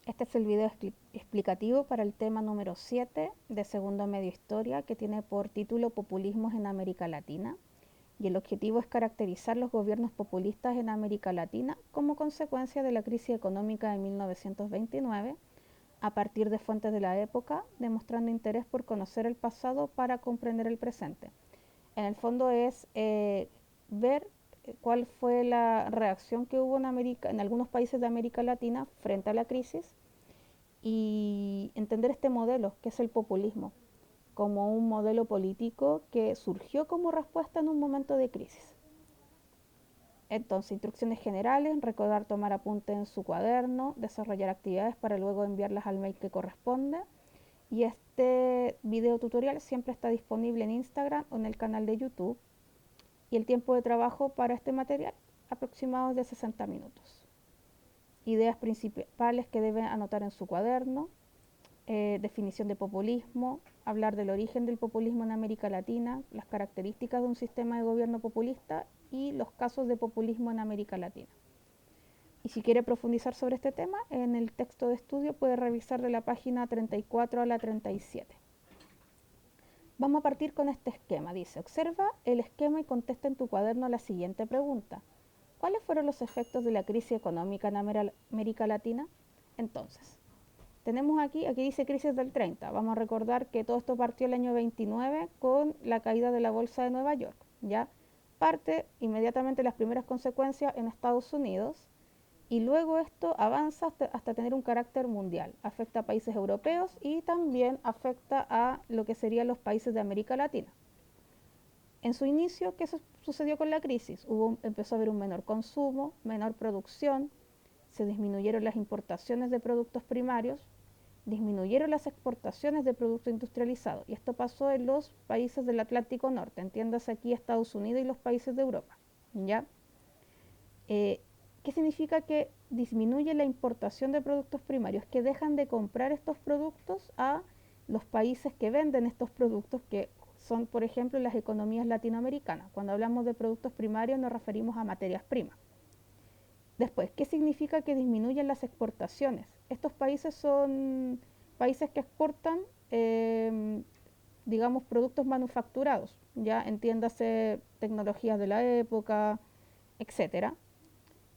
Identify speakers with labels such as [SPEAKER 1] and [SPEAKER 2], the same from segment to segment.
[SPEAKER 1] Este es el video explicativo para el tema número 7 de segundo medio historia, que tiene por título Populismos en América Latina, y el objetivo es caracterizar los gobiernos populistas en América Latina como consecuencia de la crisis económica de 1929 a partir de fuentes de la época, demostrando interés por conocer el pasado para comprender el presente. En el fondo es ver cuál fue la reacción que hubo en algunos países de América Latina frente a la crisis y entender este modelo, que es el populismo, como un modelo político que surgió como respuesta en un momento de crisis. Entonces, instrucciones generales, recordar tomar apunte en su cuaderno, desarrollar actividades para luego enviarlas al mail que corresponde. Y este video tutorial siempre está disponible en Instagram o en el canal de YouTube. Y el tiempo de trabajo para este material aproximado de 60 minutos. Ideas principales que deben anotar en su cuaderno: definición de populismo, hablar del origen del populismo en América Latina, las características de un sistema de gobierno populista y los casos de populismo en América Latina. Y si quiere profundizar sobre este tema, en el texto de estudio puede revisar de la página 34 a la 37. Vamos a partir con este esquema. Dice: observa el esquema y contesta en tu cuaderno la siguiente pregunta: ¿cuáles fueron los efectos de la crisis económica en América Latina? Entonces, tenemos aquí dice crisis del 30. Vamos a recordar que todo esto partió el año 29 con la caída de la bolsa de Nueva York. Ya parte inmediatamente las primeras consecuencias en Estados Unidos y luego esto avanza hasta tener un carácter mundial. Afecta a países europeos y también afecta a lo que serían los países de América Latina. En su inicio, ¿qué sucedió con la crisis? Empezó a haber un menor consumo, menor producción, se disminuyeron las importaciones de productos primarios, disminuyeron las exportaciones de productos industrializados. Y esto pasó en los países del Atlántico Norte, entiéndase aquí Estados Unidos y los países de Europa. ¿Ya? ¿Qué significa que disminuye la importación de productos primarios? Que dejan de comprar estos productos a los países que venden estos productos, que son, por ejemplo, las economías latinoamericanas. Cuando hablamos de productos primarios nos referimos a materias primas. Después, ¿qué significa que disminuyen las exportaciones? Estos países son países que exportan, digamos, productos manufacturados, ya entiéndase tecnologías de la época, etcétera.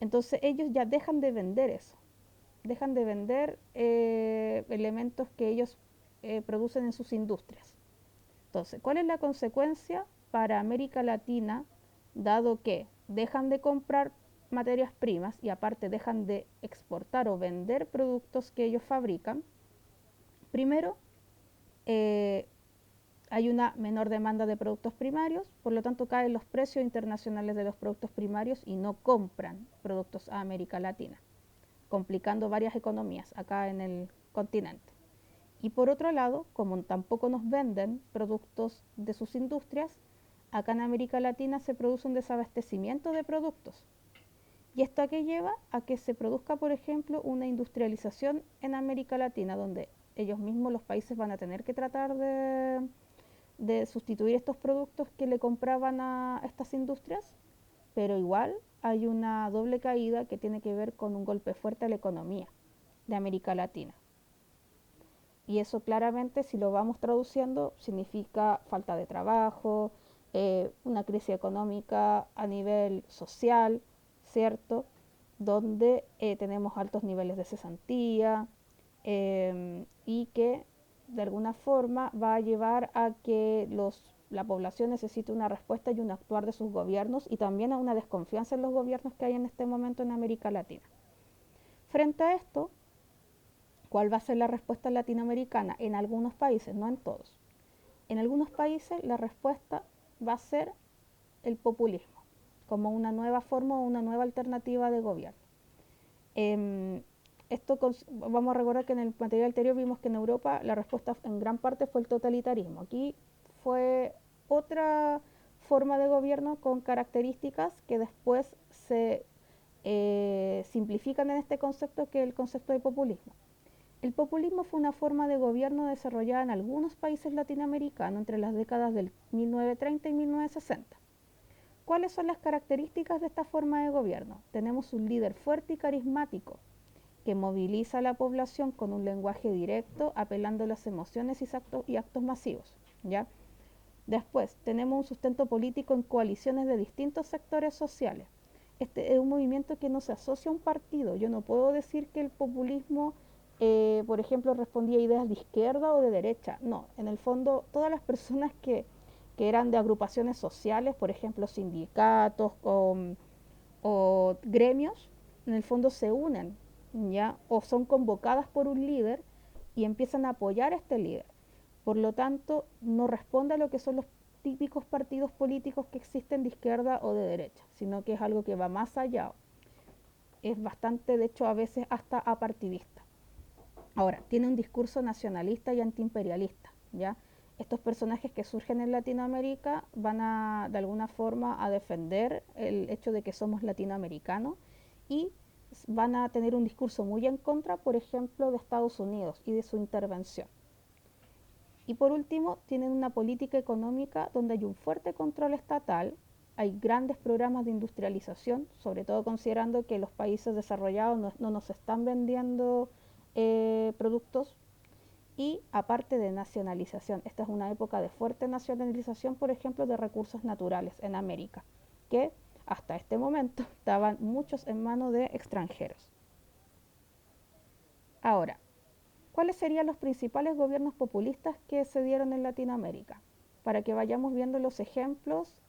[SPEAKER 1] Entonces ellos ya dejan de vender eso, dejan de vender elementos que ellos producen en sus industrias. Entonces, ¿cuál es la consecuencia para América Latina, dado que dejan de comprar materias primas y aparte dejan de exportar o vender productos que ellos fabrican? Primero, eh, hay una menor demanda de productos primarios, por lo tanto caen los precios internacionales de los productos primarios y no compran productos a América Latina, complicando varias economías acá en el continente. Y por otro lado, como tampoco nos venden productos de sus industrias, acá en América Latina se produce un desabastecimiento de productos. ¿Y esto a qué lleva? A que se produzca, por ejemplo, una industrialización en América Latina, donde ellos mismos, los países, van a tener que tratar de sustituir estos productos que le compraban a estas industrias, pero igual hay una doble caída que tiene que ver con un golpe fuerte a la economía de América Latina. Y eso claramente, si lo vamos traduciendo, significa falta de trabajo, una crisis económica a nivel social, ¿cierto? Donde tenemos altos niveles de cesantía y que de alguna forma va a llevar a que la población necesite una respuesta y un actuar de sus gobiernos y también a una desconfianza en los gobiernos que hay en este momento en América Latina. Frente a esto, ¿cuál va a ser la respuesta latinoamericana? En algunos países, no en todos. En algunos países la respuesta va a ser el populismo, como una nueva forma o una nueva alternativa de gobierno. Vamos a recordar que en el material anterior vimos que en Europa la respuesta en gran parte fue el totalitarismo. Aquí fue otra forma de gobierno con características que después se simplifican en este concepto, que es el concepto de populismo. El populismo fue una forma de gobierno desarrollada en algunos países latinoamericanos entre las décadas del 1930 y 1960. ¿Cuáles son las características de esta forma de gobierno? Tenemos un líder fuerte y carismático que moviliza a la población con un lenguaje directo, apelando a las emociones y actos masivos, ¿ya? Después, tenemos un sustento político en coaliciones de distintos sectores sociales. Este es un movimiento que no se asocia a un partido. Yo no puedo decir que el populismo, por ejemplo, respondía a ideas de izquierda o de derecha. No, en el fondo, todas las personas que eran de agrupaciones sociales, por ejemplo, sindicatos o gremios, en el fondo se unen, ¿ya? O son convocadas por un líder y empiezan a apoyar a este líder. Por lo tanto, no responde a lo que son los típicos partidos políticos que existen de izquierda o de derecha, sino que es algo que va más allá. Es bastante, de hecho, a veces hasta apartidista. Ahora, tiene un discurso nacionalista y antiimperialista, ¿ya? Estos personajes que surgen en Latinoamérica van a, de alguna forma, a defender el hecho de que somos latinoamericanos y van a tener un discurso muy en contra, por ejemplo, de Estados Unidos y de su intervención. Y por último, tienen una política económica donde hay un fuerte control estatal, hay grandes programas de industrialización, sobre todo considerando que los países desarrollados no nos están vendiendo productos, y aparte de nacionalización. Esta es una época de fuerte nacionalización, por ejemplo, de recursos naturales en América, que hasta este momento estaban muchos en manos de extranjeros. Ahora, ¿cuáles serían los principales gobiernos populistas que se dieron en Latinoamérica? Para que vayamos viendo los ejemplos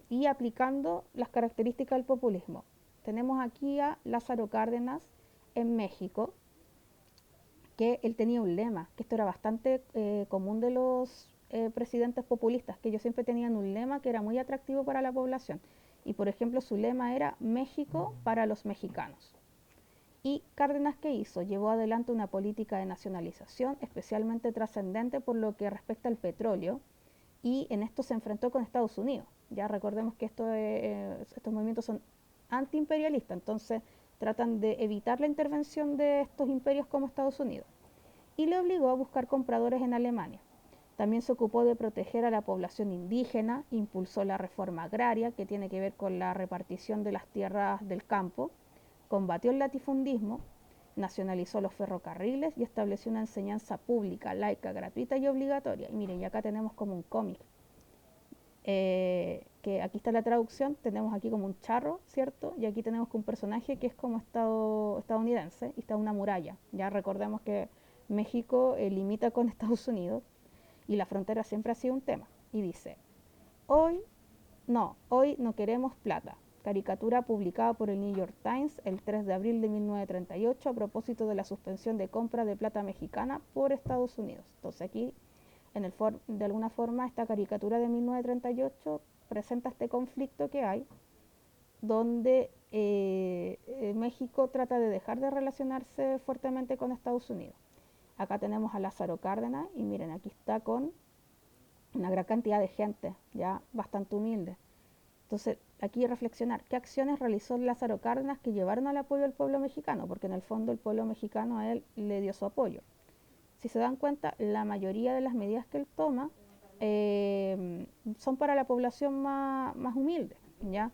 [SPEAKER 1] y aplicando las características del populismo. Tenemos aquí a Lázaro Cárdenas en México, que él tenía un lema, que esto era bastante común de los presidentes populistas, que ellos siempre tenían un lema que era muy atractivo para la población. Y por ejemplo su lema era México para los mexicanos. Y Cárdenas, ¿qué hizo? Llevó adelante una política de nacionalización especialmente trascendente por lo que respecta al petróleo, y en esto se enfrentó con Estados Unidos. Ya recordemos que estos movimientos son antiimperialistas, entonces tratan de evitar la intervención de estos imperios como Estados Unidos. Y le obligó a buscar compradores en Alemania. También se ocupó de proteger a la población indígena, impulsó la reforma agraria, que tiene que ver con la repartición de las tierras del campo, combatió el latifundismo, nacionalizó los ferrocarriles y estableció una enseñanza pública, laica, gratuita y obligatoria. Y miren, y acá tenemos como un cómic, que aquí está la traducción, tenemos aquí como un charro, ¿cierto? Y aquí tenemos un personaje que es como estadounidense y está una muralla. Ya recordemos que México limita con Estados Unidos y la frontera siempre ha sido un tema. Y dice, hoy no queremos plata. Caricatura publicada por el New York Times el 3 de abril de 1938 a propósito de la suspensión de compra de plata mexicana por Estados Unidos. Entonces aquí, de alguna forma, esta caricatura de 1938 presenta este conflicto que hay, donde México trata de dejar de relacionarse fuertemente con Estados Unidos. Acá tenemos a Lázaro Cárdenas y miren, aquí está con una gran cantidad de gente, ya bastante humilde. Entonces, aquí reflexionar, ¿qué acciones realizó Lázaro Cárdenas que llevaron al apoyo del pueblo mexicano? Porque en el fondo el pueblo mexicano a él le dio su apoyo. Si se dan cuenta, la mayoría de las medidas que él toma son para la población más humilde, ¿ya?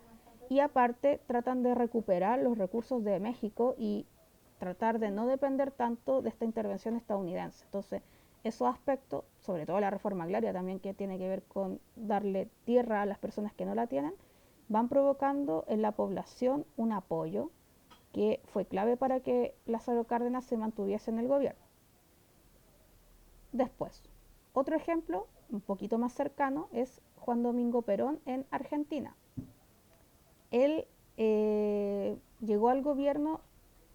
[SPEAKER 1] Y aparte tratan de recuperar los recursos de México y tratar de no depender tanto de esta intervención estadounidense. Entonces, esos aspectos, sobre todo la reforma agraria también, que tiene que ver con darle tierra a las personas que no la tienen, van provocando en la población un apoyo que fue clave para que Lázaro Cárdenas se mantuviese en el gobierno. Después, otro ejemplo un poquito más cercano es Juan Domingo Perón en Argentina. Él llegó al gobierno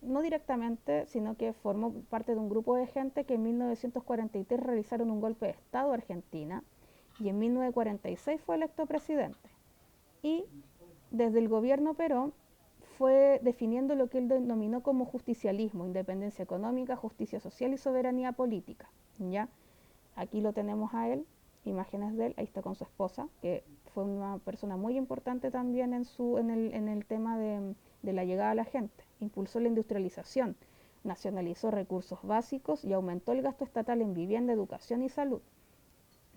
[SPEAKER 1] no directamente, sino que formó parte de un grupo de gente que en 1943 realizaron un golpe de Estado a Argentina y en 1946 fue electo presidente. Y desde el gobierno Perón fue definiendo lo que él denominó como justicialismo, independencia económica, justicia social y soberanía política, ¿ya? Aquí lo tenemos a él, imágenes de él, ahí está con su esposa, que fue una persona muy importante también en el tema de la llegada a la gente. Impulsó la industrialización, nacionalizó recursos básicos y aumentó el gasto estatal en vivienda, educación y salud.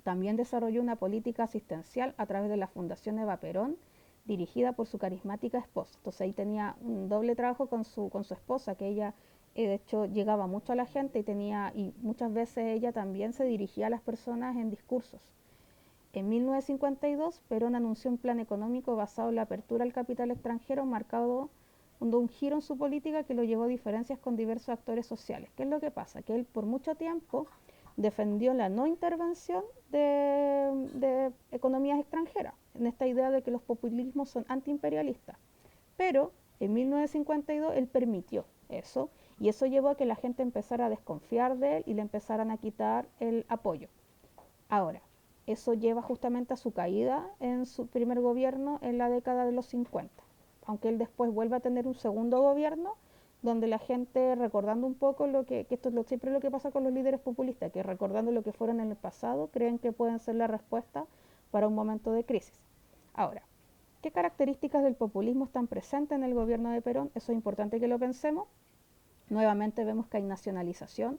[SPEAKER 1] También desarrolló una política asistencial a través de la Fundación Eva Perón, dirigida por su carismática esposa. Entonces ahí tenía un doble trabajo con su esposa, que ella De hecho, llegaba mucho a la gente y muchas veces ella también se dirigía a las personas en discursos. En 1952, Perón anunció un plan económico basado en la apertura al capital extranjero, marcado un giro en su política que lo llevó a diferencias con diversos actores sociales. ¿Qué es lo que pasa? Que él por mucho tiempo defendió la no intervención de economías extranjeras, en esta idea de que los populismos son antiimperialistas. Pero en 1952 él permitió eso, y eso llevó a que la gente empezara a desconfiar de él y le empezaran a quitar el apoyo. Ahora, eso lleva justamente a su caída en su primer gobierno en la década de los 50, aunque él después vuelve a tener un segundo gobierno donde la gente, recordando un poco que esto es siempre lo que pasa con los líderes populistas, que recordando lo que fueron en el pasado, creen que pueden ser la respuesta para un momento de crisis. Ahora, ¿qué características del populismo están presentes en el gobierno de Perón? Eso es importante que lo pensemos. Nuevamente vemos que hay nacionalización,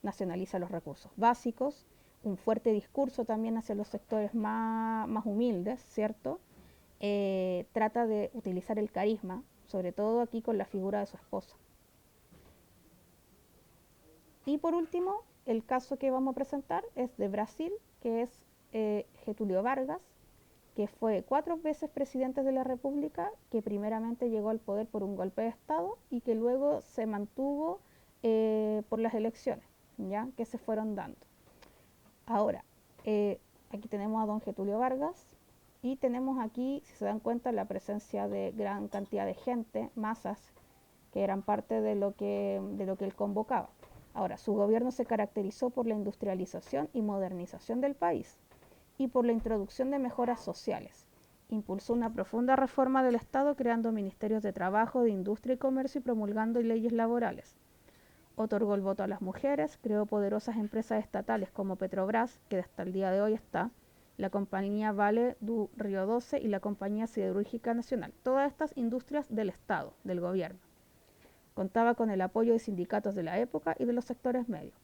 [SPEAKER 1] nacionaliza los recursos básicos, un fuerte discurso también hacia los sectores más humildes, ¿cierto? Trata de utilizar el carisma, sobre todo aquí con la figura de su esposa. Y por último, el caso que vamos a presentar es de Brasil, que es Getúlio Vargas, que fue 4 veces presidente de la República, que primeramente llegó al poder por un golpe de Estado y que luego se mantuvo por las elecciones, ¿ya? Que se fueron dando. Ahora, aquí tenemos a don Getúlio Vargas y tenemos aquí, si se dan cuenta, la presencia de gran cantidad de gente, masas, que eran parte de lo que él convocaba. Ahora, su gobierno se caracterizó por la industrialización y modernización del país y por la introducción de mejoras sociales. Impulsó una profunda reforma del Estado creando ministerios de trabajo, de industria y comercio y promulgando leyes laborales. Otorgó el voto a las mujeres, creó poderosas empresas estatales como Petrobras, que hasta el día de hoy está, la compañía Vale do Río 12 y la compañía siderúrgica nacional. Todas estas industrias del Estado, del gobierno. Contaba con el apoyo de sindicatos de la época y de los sectores medios.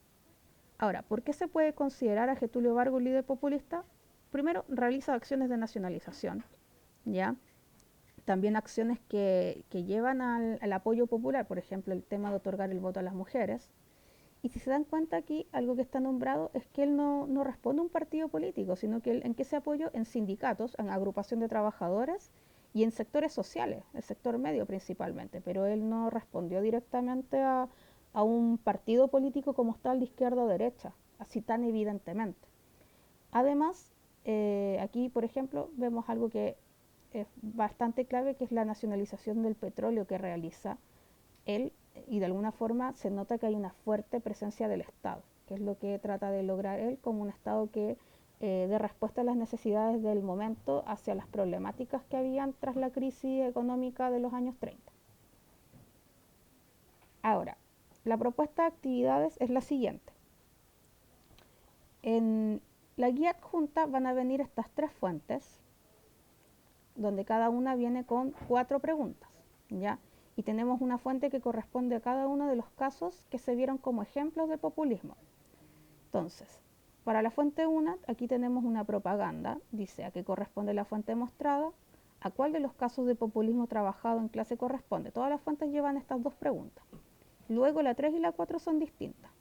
[SPEAKER 1] Ahora, ¿por qué se puede considerar a Getúlio Vargas un líder populista? Primero, realiza acciones de nacionalización, ¿ya? También acciones que llevan al apoyo popular, por ejemplo, el tema de otorgar el voto a las mujeres. Y si se dan cuenta aquí, algo que está nombrado es que él no responde a un partido político, sino que él, ¿en qué se apoyó? En sindicatos, en agrupación de trabajadores y en sectores sociales, el sector medio principalmente, pero él no respondió directamente a un partido político como tal de izquierda o derecha, así tan evidentemente. Además, aquí, por ejemplo, vemos algo que es bastante clave, que es la nacionalización del petróleo que realiza él, y de alguna forma se nota que hay una fuerte presencia del Estado, que es lo que trata de lograr él como un Estado que dé respuesta a las necesidades del momento hacia las problemáticas que habían tras la crisis económica de los años 30. Ahora, la propuesta de actividades es la siguiente. En la guía adjunta van a venir estas 3 fuentes, donde cada una viene con 4 preguntas, ¿ya? Y tenemos una fuente que corresponde a cada uno de los casos que se vieron como ejemplos de populismo. Entonces, para la fuente 1, aquí tenemos una propaganda, dice a qué corresponde la fuente mostrada, a cuál de los casos de populismo trabajado en clase corresponde. Todas las fuentes llevan estas 2 preguntas. Luego la 3 y la 4 son distintas.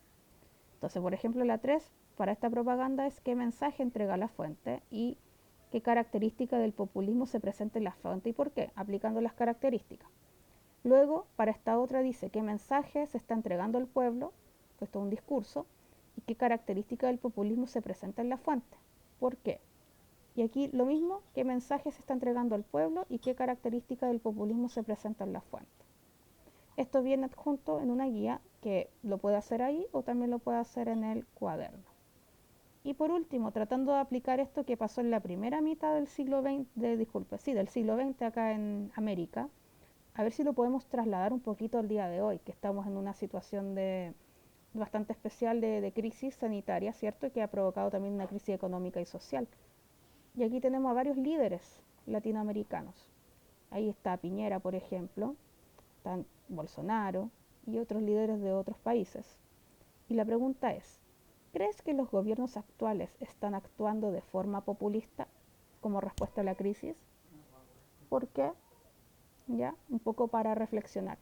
[SPEAKER 1] Entonces, por ejemplo, la 3 para esta propaganda es qué mensaje entrega la fuente y qué característica del populismo se presenta en la fuente y por qué, aplicando las características. Luego, para esta otra dice qué mensaje se está entregando al pueblo, esto es un discurso, y qué característica del populismo se presenta en la fuente. ¿Por qué? Y aquí lo mismo, qué mensaje se está entregando al pueblo y qué característica del populismo se presenta en la fuente. Esto viene adjunto en una guía que lo puede hacer ahí o también lo puede hacer en el cuaderno. Y por último, tratando de aplicar esto que pasó en la primera mitad del siglo XX, del siglo XX acá en América, a ver si lo podemos trasladar un poquito al día de hoy, que estamos en una situación bastante especial de crisis sanitaria, ¿cierto? Que ha provocado también una crisis económica y social. Y aquí tenemos a varios líderes latinoamericanos. Ahí está Piñera, por ejemplo, está Bolsonaro y otros líderes de otros países. Y la pregunta es, ¿crees que los gobiernos actuales están actuando de forma populista como respuesta a la crisis? ¿Por qué? Ya, un poco para reflexionar.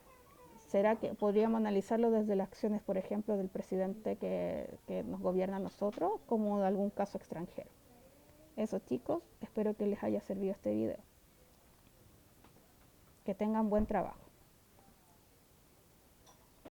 [SPEAKER 1] ¿Será que podríamos analizarlo desde las acciones, por ejemplo, del presidente que nos gobierna a nosotros, como de algún caso extranjero? Eso, chicos, espero que les haya servido este video. Que tengan buen trabajo.